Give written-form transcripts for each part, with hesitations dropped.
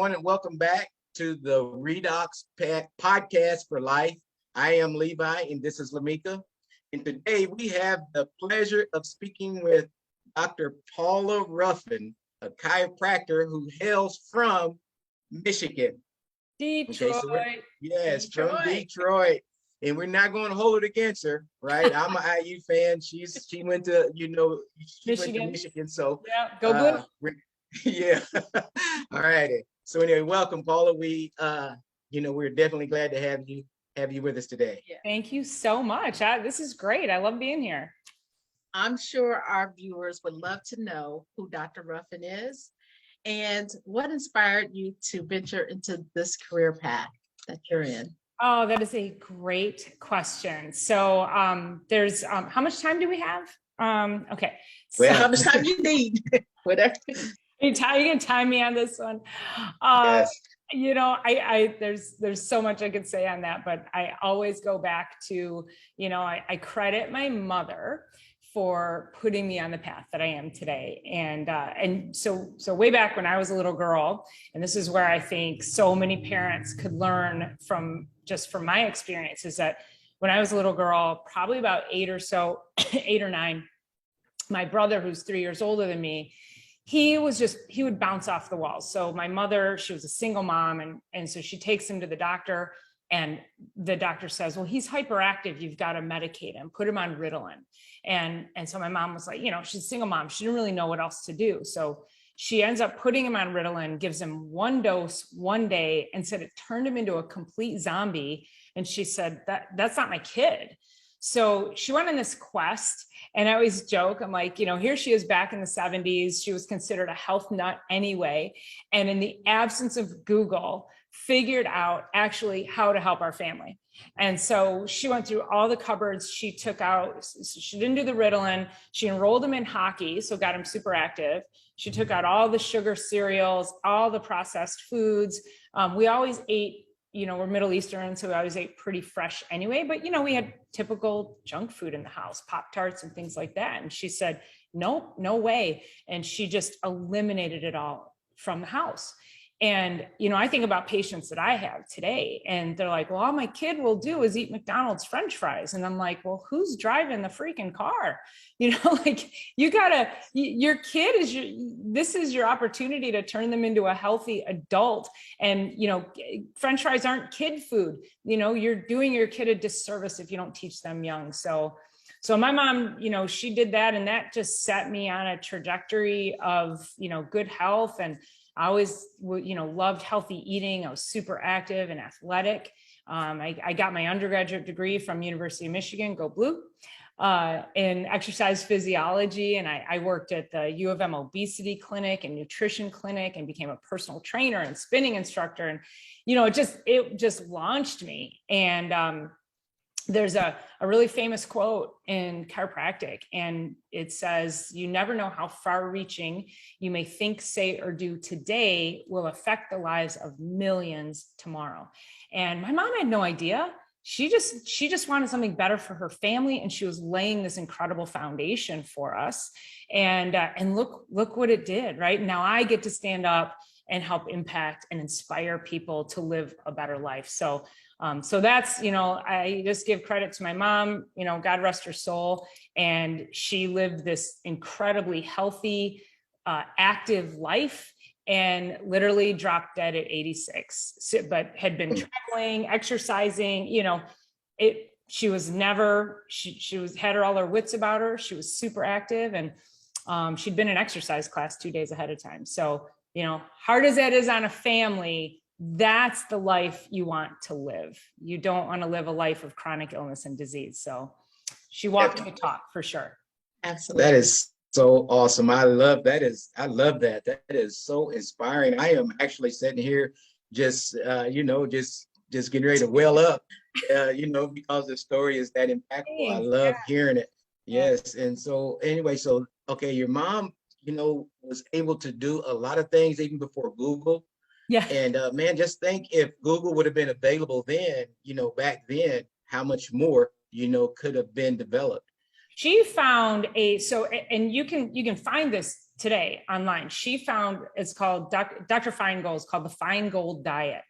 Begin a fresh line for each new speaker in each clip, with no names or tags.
everyone, and welcome back to the Podcast for Life. I am Levi, and this is Lamika. And today we have the pleasure of speaking with Dr. Paula Ruffin, a chiropractor who hails from Michigan.
Detroit.
Okay, yes, from Detroit. And we're not going to hold it against her, right? I'm an IU fan. She went to, Michigan. So
yeah, go Blue.
Yeah. All righty. So anyway, welcome, Paula. We're definitely glad to have you with us today.
Yeah. Thank you so much. This is great. I love being here.
I'm sure our viewers would love to know who Dr. Ruffin is and what inspired you to venture into this career path that you're in.
Oh, that is a great question. So there's how much time do we have? Okay.
So
how much time you need? Whatever.
You can time me on this one.
Yes.
There's so much I could say on that, but I always go back to, I credit my mother for putting me on the path that I am today. And so way back when I was a little girl, and this is where I think so many parents could learn from my experience, is that when I was a little girl, probably about 8 or 9, my brother, who's 3 years older than me, he would bounce off the walls. So my mother, she was a single mom. And so she takes him to the doctor, and the doctor says, well, he's hyperactive. You've got to medicate him, put him on Ritalin. And so my mom was like, she's a single mom. She didn't really know what else to do. So she ends up putting him on Ritalin, gives him 1 dose 1 day, and said it turned him into a complete zombie. And she said, that's not my kid. So she went on this quest, and I always joke, I'm like, here she is back in the 70s. She was considered a health nut anyway. And in the absence of Google, figured out actually how to help our family. And so she went through all the cupboards. She didn't do the Ritalin. She enrolled him in hockey, so got him super active. She took out all the sugar cereals, all the processed foods. We always ate, we're Middle Eastern, so we always ate pretty fresh anyway, but we had typical junk food in the house, Pop-Tarts and things like that. And she said, nope, no way. And she just eliminated it all from the house. And, I think about patients that I have today, and they're like, well, all my kid will do is eat McDonald's French fries. And I'm like, well, who's driving the freaking car? Your kid this is your opportunity to turn them into a healthy adult. And, French fries aren't kid food. You're doing your kid a disservice if you don't teach them young. So my mom, she did that, and that just set me on a trajectory of, good health. And I always, loved healthy eating. I was super active and athletic. I got my undergraduate degree from University of Michigan, go Blue, in exercise physiology. And I worked at the U of M obesity clinic and nutrition clinic, and became a personal trainer and spinning instructor. And, it just launched me. And, there's a really famous quote in chiropractic, and it says, you never know how far reaching you may think, say, or do today will affect the lives of millions tomorrow. And my mom had no idea. She just wanted something better for her family, and she was laying this incredible foundation for us. And look what it did, right? Now I get to stand up and help impact and inspire people to live a better life. So that's, I just give credit to my mom, God rest her soul. And she lived this incredibly healthy, active life, and literally dropped dead at 86, but had been traveling, exercising, she was never, she had all her wits about her. She was super active, and she'd been in exercise class 2 days ahead of time. So, hard as that is on a family, that's the life you want to live. You don't want to live a life of chronic illness and disease. So she walked the talk for sure.
Absolutely.
That is so awesome. I love that. That is so inspiring. I am actually sitting here just getting ready to well up, because the story is that impactful. I love hearing it. Yes. And so anyway, okay, your mom, was able to do a lot of things even before Google.
Yeah.
And man, just think if Google would have been available then, back then, how much more, could have been developed.
She found and you can find this today online. She found, it's called, Dr. Feingold, it's called the Feingold Diet.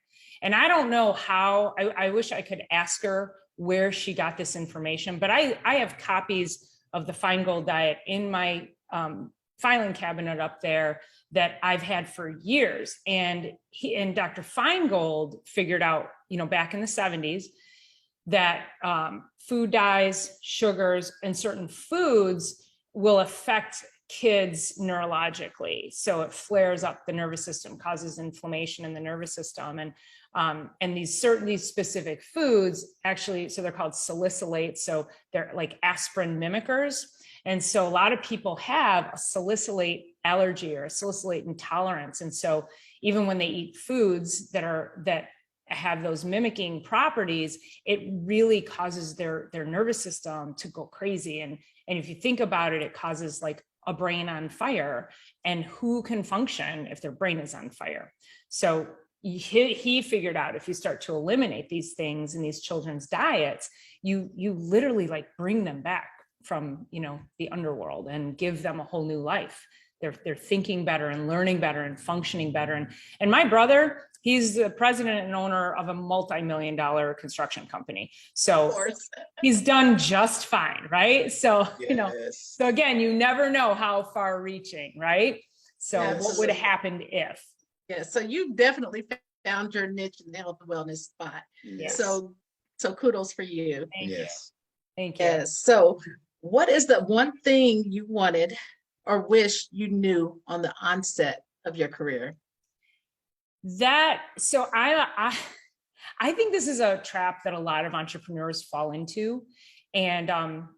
And I don't know how, I wish I could ask her where she got this information, but I have copies of the Feingold Diet in my filing cabinet up there that I've had for years. And Dr. Feingold figured out, back in the 70s, that food dyes, sugars, and certain foods will affect kids neurologically. So it flares up the nervous system, causes inflammation in the nervous system. And these specific foods actually, so they're called salicylates. So they're like aspirin mimickers. And so a lot of people have a salicylate allergy or a salicylate intolerance. And so even when they eat foods that have those mimicking properties, it really causes their nervous system to go crazy. And if you think about it, it causes like a brain on fire. And who can function if their brain is on fire? So he figured out, if you start to eliminate these things in these children's diets, you literally like bring them back from, the underworld and give them a whole new life. They're thinking better and learning better and functioning better. And my brother, he's the president and owner of a multi-million-dollar construction company. So he's done just fine, right? So,
Yes.
so again, you never know how far reaching, right? So what would have happened if?
Yeah, so you definitely found your niche in the health and wellness spot.
Yes.
So kudos for you.
Thank you. Thank you.
Yes. So what is the one thing you wanted or wish you knew on the onset of your career?
So I think this is a trap that a lot of entrepreneurs fall into. And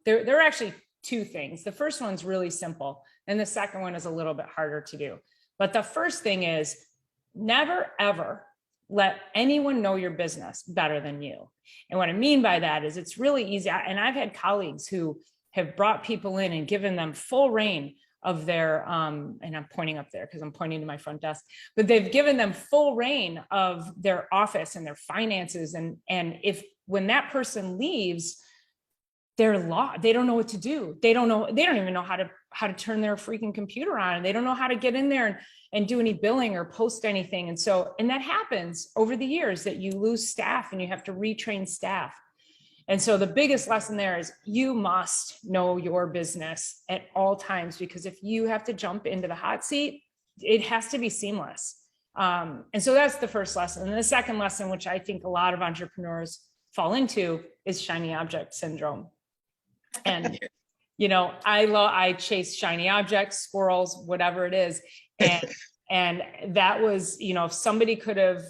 there are actually two things. The first one's really simple, and the second one is a little bit harder to do. But the first thing is, never, ever let anyone know your business better than you. And what I mean by that is it's really easy. And I've had colleagues who have brought people in and given them full reign of their, and I'm pointing up there because I'm pointing to my front desk, but they've given them full reign of their office and their finances. And when that person leaves, they're lost. They don't know what to do. They don't even know how to turn their freaking computer on. They don't know how to get in there and do any billing or post anything. And that happens over the years, that you lose staff and you have to retrain staff. And so the biggest lesson there is you must know your business at all times, because if you have to jump into the hot seat, it has to be seamless. And so that's the first lesson. And the second lesson, which I think a lot of entrepreneurs fall into, is shiny object syndrome. And, I chase shiny objects, squirrels, whatever it is. And that was, if somebody could have,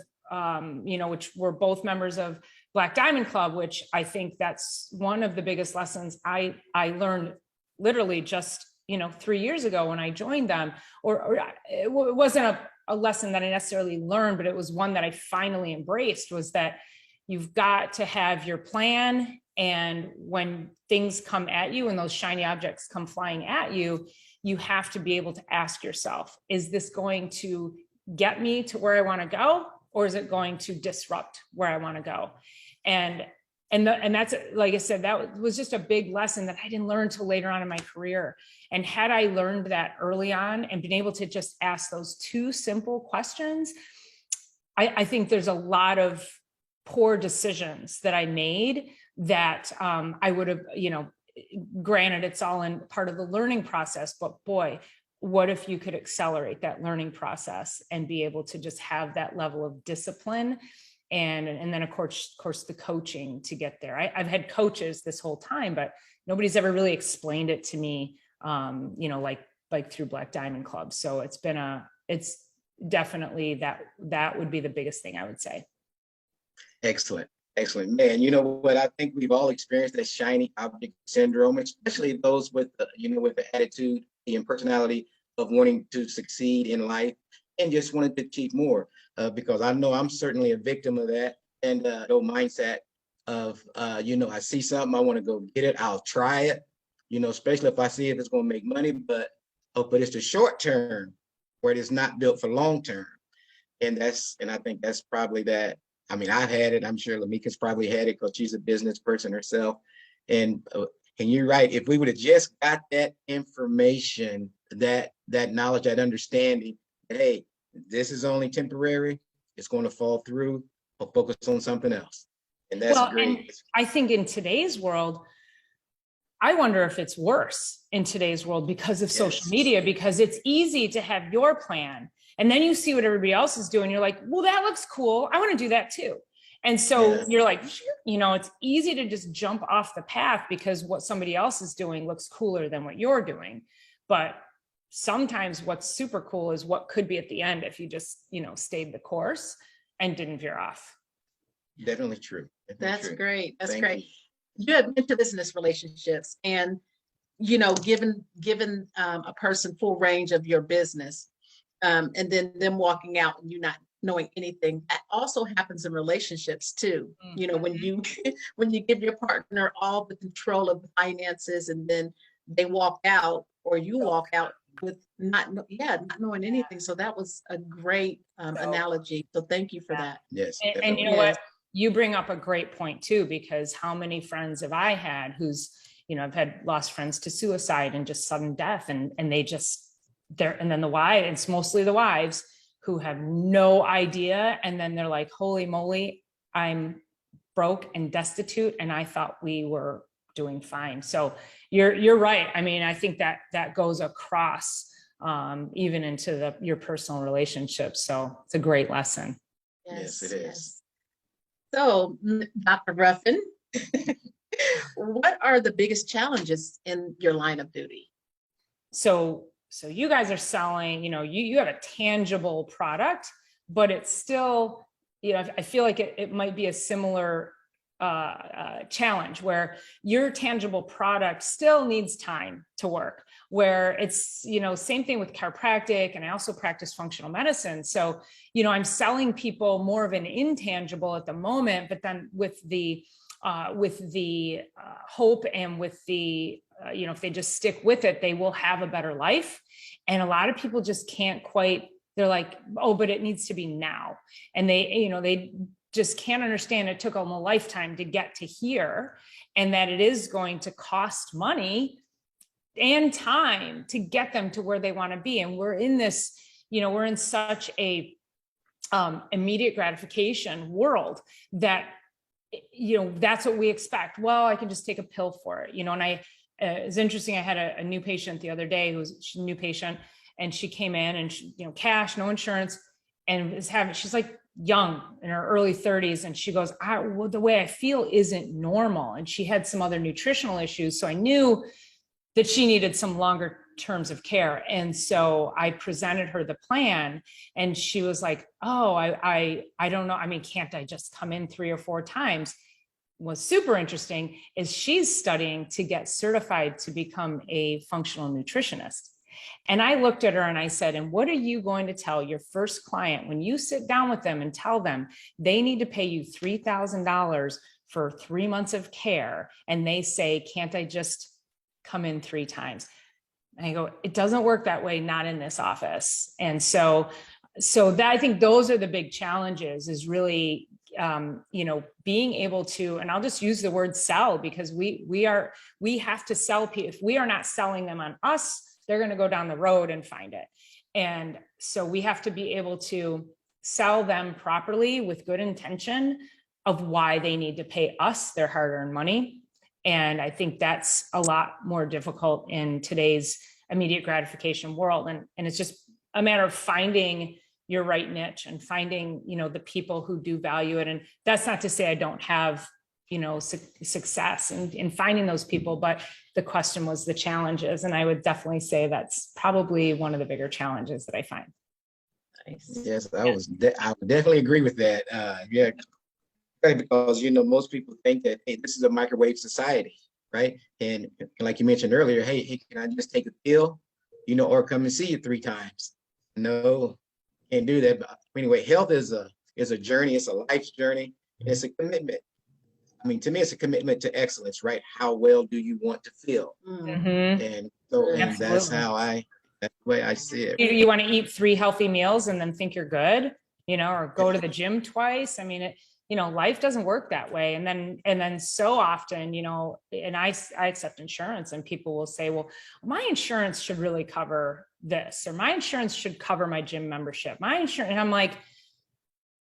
which we're both members of Black Diamond Club, which I think that's one of the biggest lessons I learned literally just, 3 years ago when I joined them, or it wasn't a lesson that I necessarily learned, but it was one that I finally embraced, was that you've got to have your plan. And when things come at you and those shiny objects come flying at you, you have to be able to ask yourself, is this going to get me to where I want to go? Or is it going to disrupt where I want to go? And that's, like I said, that was just a big lesson that I didn't learn till later on in my career. And had I learned that early on and been able to just ask those two simple questions, I think there's a lot of poor decisions that I made that I would have, granted, it's all in part of the learning process, but boy, what if you could accelerate that learning process and be able to just have that level of discipline and then of course the coaching to get there. I've had coaches this whole time, but nobody's ever really explained it to me, like through Black Diamond Club. So it's definitely that would be the biggest thing I would say.
Excellent. Man, you know what? I think we've all experienced that shiny object syndrome, especially those with the attitude and personality of wanting to succeed in life and just wanting to achieve more. Because I know I'm certainly a victim of that, and the mindset of I see something, I want to go get it, I'll try it, especially if I see if it's going to make money, but it's the short term where it is not built for long term. And I think that's probably that. I mean, I've had it. I'm sure Lamika's probably had it because she's a business person herself. And And you're right. If we would have just got that information, that knowledge, that understanding, that, hey, this is only temporary, it's going to fall through, or focus on something else. And that's
Well,
great.
and I think in today's world, I wonder if it's worse in today's world because of social media, because it's easy to have your plan. And then you see what everybody else is doing. You're like, well, that looks cool. I want to do that too. And so you're like, you know, it's easy to just jump off the path because what somebody else is doing looks cooler than what you're doing. But sometimes what's super cool is what could be at the end if you just, you know, stayed the course and didn't veer off.
Definitely true.
That's
true.
great. That's
Thank
great.
you.
You have been to business relationships, and you know, given a person full range of your business, and then them walking out and you not knowing anything. That also happens in relationships too.
Mm-hmm.
You know, when you when you give your partner all the control of the finances, and then they walk out, or you walk out with not knowing anything. So that was a great analogy. So thank you for that.
Yes.
And you know what? You bring up a great point too, because how many friends have I had who's, you know, I've had lost friends to suicide and just sudden death, and they just and then the wives, it's mostly the wives who have no idea, and then they're like, holy moly, I'm broke and destitute, and I thought we were doing fine. So you're right. I mean, I think that goes across even into your personal relationships. So it's a great lesson.
Yes, it is.
Yes. So, Dr. Ruffin, what are the biggest challenges in your line of duty?
So you guys are selling, you know, you have a tangible product, but it's still, you know, I feel like it might be a similar challenge where your tangible product still needs time to work, where it's, you know, same thing with chiropractic, and I also practice functional medicine. So, you know, I'm selling people more of an intangible at the moment, but then with the hope and with the, you know, if they just stick with it, they will have a better life. And a lot of people just can't quite, they're like, oh, but it needs to be now. And they, you know, they just can't understand it took them a lifetime to get to here, and that it is going to cost money and time to get them to where they want to be. And we're in this, you know, we're in such a immediate gratification world that, you know, that's what we expect. Well, I can just take a pill for it, you know. And it's interesting. I had a new patient the other day she's a new patient, and she came in and she, you know, cash, no insurance, and she's like young in her early 30s. And she goes, well, the way I feel isn't normal. And she had some other nutritional issues. So I knew that she needed some longer terms of care. And so I presented her the plan, and she was like, oh, I don't know. I mean, can't I just come in 3 or 4 times? What's super interesting is she's studying to get certified to become a functional nutritionist. And I looked at her and I said, and what are you going to tell your first client when you sit down with them and tell them they need to pay you $3,000 for 3 months of care? And they say, can't I just come in 3 times? And I go, it doesn't work that way, not in this office. And so that, I think those are the big challenges, is really, you know, being able to, and I'll just use the word sell, because we have to sell people. If we are not selling them on us, they're going to go down the road and find it. And so we have to be able to sell them properly with good intention of why they need to pay us their hard-earned money. And I think that's a lot more difficult in today's immediate gratification world. And it's just a matter of finding your right niche and finding, you know, the people who do value it. And that's not to say I don't have, you know, success in finding those people, but the question was the challenges. And I would definitely say that's probably one of the bigger challenges that I find.
Nice.
Yes, I would definitely agree with that. Yeah, because, you know, most people think that, hey, this is a microwave society, right? And like you mentioned earlier, hey, can I just take a pill, you know, or come and see you 3 times? No, can't do that. But anyway, health is a journey. It's a life's journey. And it's a commitment. I mean, to me, it's a commitment to excellence, right? How well do you want to feel?
Mm-hmm.
And so, and that's the way I see it.
You want to eat 3 healthy meals and then think you're good, you know, or go to the gym twice. I mean, life doesn't work that way. And then so often, and I accept insurance, and people will say, well, my insurance should really cover this, or my insurance should cover my gym membership, my insurance. And I'm like,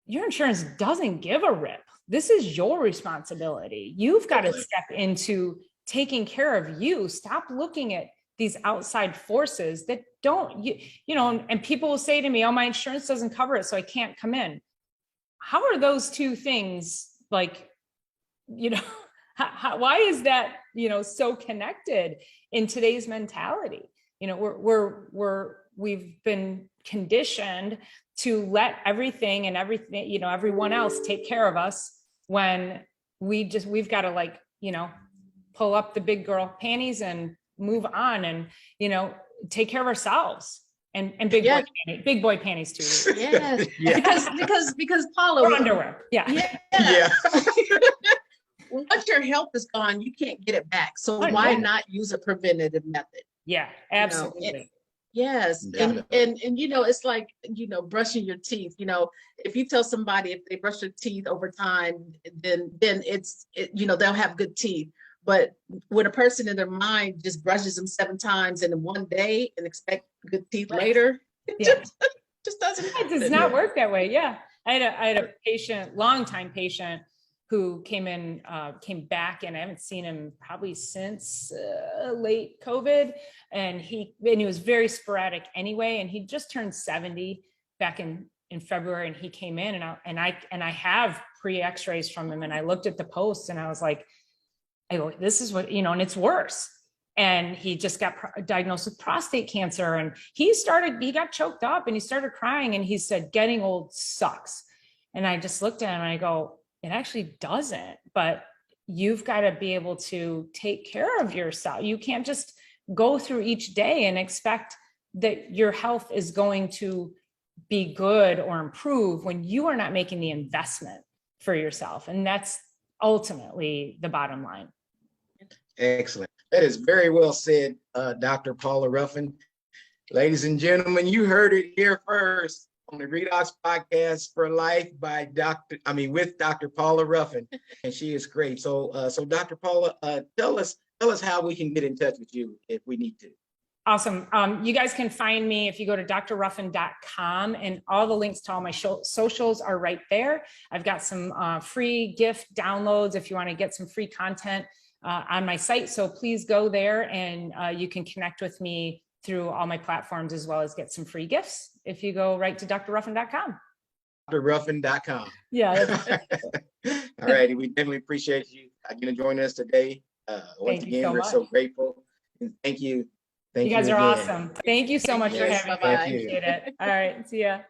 your insurance doesn't give a rip. This is your responsibility. You've got to step into taking care of you. Stop looking at these outside forces that don't, and people will say to me, oh, my insurance doesn't cover it, so I can't come in. How are those two things like, why is that, so connected in today's mentality? We've been conditioned to let everything and everything, everyone else take care of us, when we've got to pull up the big girl panties and move on, and, take care of ourselves, and big boy panties too.
Yes.
Yeah.
Because Paula,
Or underwear. Yeah.
Once your health is gone, you can't get it back. So
Oh,
why
yeah.
not use a preventative method?
Yeah, absolutely.
Yes.
Definitely.
And it's like, brushing your teeth. If you tell somebody if they brush their teeth over time, then they'll have good teeth. But when a person in their mind just brushes them 7 times in one day and expect good teeth later, it just doesn't happen.
It does not work that way. Yeah. I had a patient, longtime patient, who came back, and I haven't seen him probably since late COVID. And he was very sporadic anyway. And he just turned 70 back in February, and he came in, and I have pre-X-rays from him, and I looked at the posts, and I was like, this is what, and it's worse. And he just got diagnosed with prostate cancer, and he got choked up, and he started crying, and he said, getting old sucks. And I just looked at him, and I go, it actually doesn't, but you've got to be able to take care of yourself. You can't just go through each day and expect that your health is going to be good or improve when you are not making the investment for yourself. And that's ultimately the bottom line.
Excellent. That is very well said, Dr. Paula Ruffin. Ladies and gentlemen, you heard it here first on the Reidox Podcast for Life with Dr. Paula Ruffin, and she is great. So Dr. Paula, tell us how we can get in touch with you if we need to.
Awesome. You guys can find me if you go to drruffin.com, and all the links to all my socials are right there. I've got some free gift downloads if you want to get some free content on my site. So please go there, and you can connect with me through all my platforms, as well as get some free gifts if you go right to drruffin.com.
drruffin.com.
Yeah.
All righty. We definitely appreciate you joining us today. Once again, we're so grateful. And thank you.
You guys are awesome. Thank you so much for having me.
Bye-bye.
I appreciate it. All right. See ya.